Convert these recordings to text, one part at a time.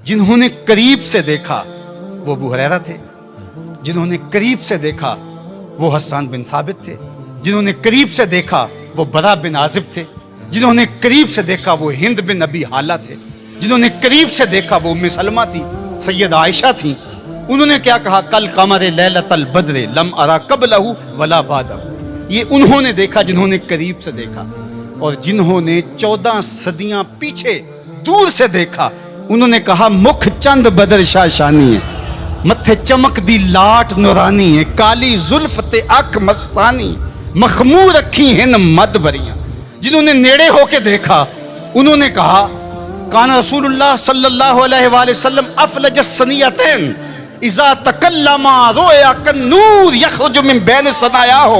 جنہوں نے قریب سے دیکھا وہ ابو ہریرہ تھے، جنہوں نے قریب سے دیکھا وہ حسان بن ثابت تھے، جنہوں نے قریب سے دیکھا وہ برا بن عازب تھے، جنہوں نے قریب سے دیکھا وہ ہند بن ابی حالہ تھے، جنہوں نے قریب سے دیکھا وہ ام سلمہ تھی، سید عائشہ تھیں۔ انہوں نے کیا کہا؟ کل قمر لیلۃ البدر لم ارا قبلہ ولا بعدہ۔ یہ انہوں نے دیکھا جنہوں نے قریب سے دیکھا، اور جنہوں نے 14 صدیاں پیچھے دور سے دیکھا انہوں نے کہا مکھ چند بدر شاہ شانی ہے، متھے چمک دی لاٹ نورانی ہے، کالی زلف تے اکھ مستانی، مخمور رکھی ہیں مد بریاں۔ جنہوں نے نیڑے ہو کے دیکھا انہوں نے کہا کان رسول اللہ صلی اللہ علیہ وآلہ وسلم افلج الثنیتین اذا تکلم رؤیا کالنور یخرج من بین ثنایاہ۔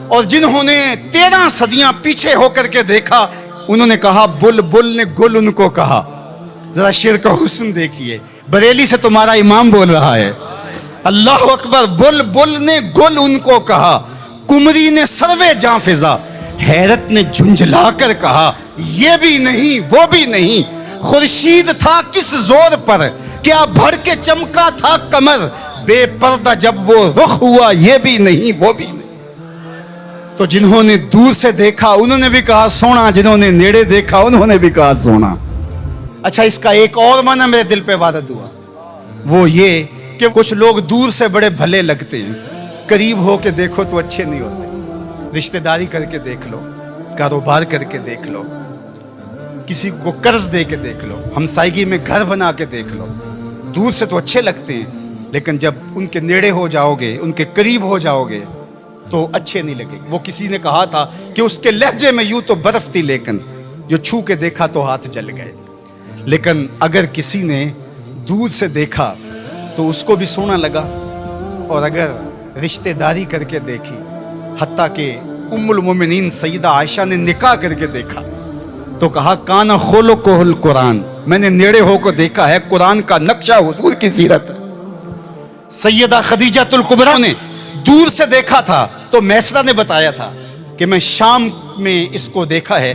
اور جنہوں نے 13 صدیاں پیچھے ہو کر کے دیکھا انہوں نے کہا بلبل نے گل ان کو کہا۔ ذرا شعر کا حسن دیکھیے، بریلی سے تمہارا امام بول رہا ہے، اللہ اکبر۔ بلبل نے گل ان کو کہا، کمری نے سروے جاں فضا، حیرت نے جھنجھلا کر کہا یہ بھی نہیں وہ بھی نہیں، خورشید تھا کس زور پر، کیا بھڑ کے چمکا تھا کمر، بے پردہ جب وہ رخ ہوا یہ بھی نہیں وہ بھی نہیں۔ تو جنہوں نے دور سے دیکھا انہوں نے بھی کہا سونا، جنہوں نے نیڑے دیکھا انہوں نے بھی کہا سونا۔ اچھا، اس کا ایک اور معنی میرے دل پہ وارد ہوا، وہ یہ کہ کچھ لوگ دور سے بڑے بھلے لگتے ہیں، قریب ہو کے دیکھو تو اچھے نہیں ہوتے۔ رشتہ داری کر کے دیکھ لو، کاروبار کر کے دیکھ لو، کسی کو قرض دے کے دیکھ لو، ہمسائیگی میں گھر بنا کے دیکھ لو، دور سے تو اچھے لگتے ہیں لیکن جب ان کے نیڑے ہو جاؤ گے، ان کے قریب ہو جاؤ گے تو اچھے نہیں لگے۔ وہ کسی نے کہا تھا کہ اس کے لہجے میں یوں تو برف تھی لیکن جو چھو کے دیکھا تو ہاتھ جل گئے۔ لیکن اگر کسی نے دور سے دیکھا تو اس کو بھی سونا لگا، اور اگر رشتہ داری کر کے دیکھی، حتیٰ کہ ام المومنین سیدہ عائشہ نے نکاح کر کے دیکھا تو کہا کانا خلقہ القرآن، میں نے نیڑے ہو کو دیکھا ہے قرآن کا نقشہ حضور کی سیرت ہے۔ سیدہ خدیجہ الکبریٰ نے دور سے دیکھا تھا تو میسرہ نے بتایا تھا کہ میں شام میں اس کو دیکھا ہے،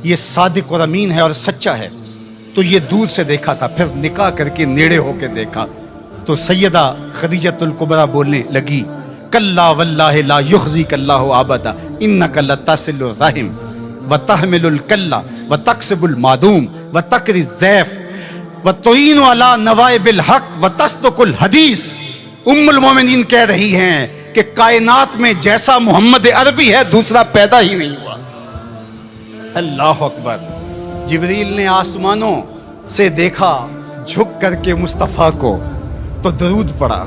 یہ صادق اور امین ہے اور سچا ہے، تو یہ دور سے دیکھا تھا، پھر نکاح کر کے نیڑے ہو کے دیکھا تو سیدہ خدیجہ الکبریٰ بولنے لگی کلا واللہ لا یخزیک اللہ ابدا انک لتصل الرحم وتحمل الکلہ وتکسب المعدوم وتقری الضیف وتعین علی نوائب الحق وتصدق الحدیث۔ ام المومنین کہہ رہی ہیں کہ کائنات میں جیسا محمد عربی ہے دوسرا پیدا ہی نہیں ہوا۔ اللہ اکبر۔ جبریل نے آسمانوں سے دیکھا جھک کر کے مصطفیٰ کو تو درود پڑا،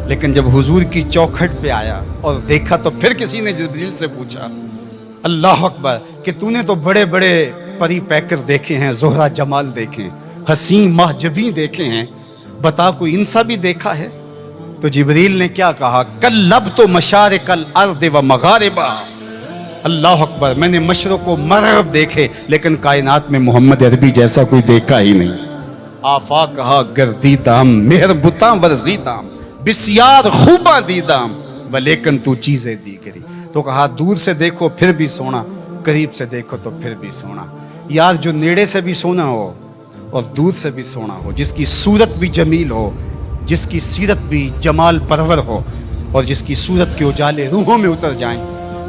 لیکن جب حضور کی چوکھٹ پہ آیا اور دیکھا تو پھر کسی نے جبریل سے پوچھا اللہ اکبر کہ تو نے تو بڑے بڑے پری پیکر دیکھے ہیں، زہرہ جمال دیکھے، حسین محجبیں دیکھے ہیں، بتا کوئی ان سا بھی دیکھا ہے؟ تو جبریل نے کیا کہا کلبت مشارق الارض و مغاربہ۔ اللہ اکبر، میں نے مشرق و مغرب دیکھے لیکن کائنات میں محمد عربی جیسا کوئی دیکھا ہی نہیں۔ آفاق کہا گردیدام مہر بتاں ورزیدام بسیار خوباں دیدام ولیکن تو چیزیں دیگری۔ تو کہا دور سے دیکھو پھر بھی سونا، قریب سے دیکھو تو پھر بھی سونا۔ یار جو نیڑے سے بھی سونا ہو اور دور سے بھی سونا ہو، جس کی صورت بھی جمیل ہو، جس کی سیرت بھی جمال پرور ہو، اور جس کی صورت کے اجالے روحوں میں اتر جائیں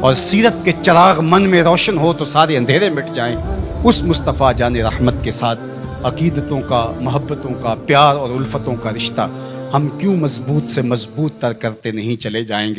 اور سیرت کے چراغ من میں روشن ہو تو سارے اندھیرے مٹ جائیں، اس مصطفیٰ جان رحمت کے ساتھ عقیدتوں کا، محبتوں کا، پیار اور الفتوں کا رشتہ ہم کیوں مضبوط سے مضبوط تر کرتے نہیں چلے جائیں گے؟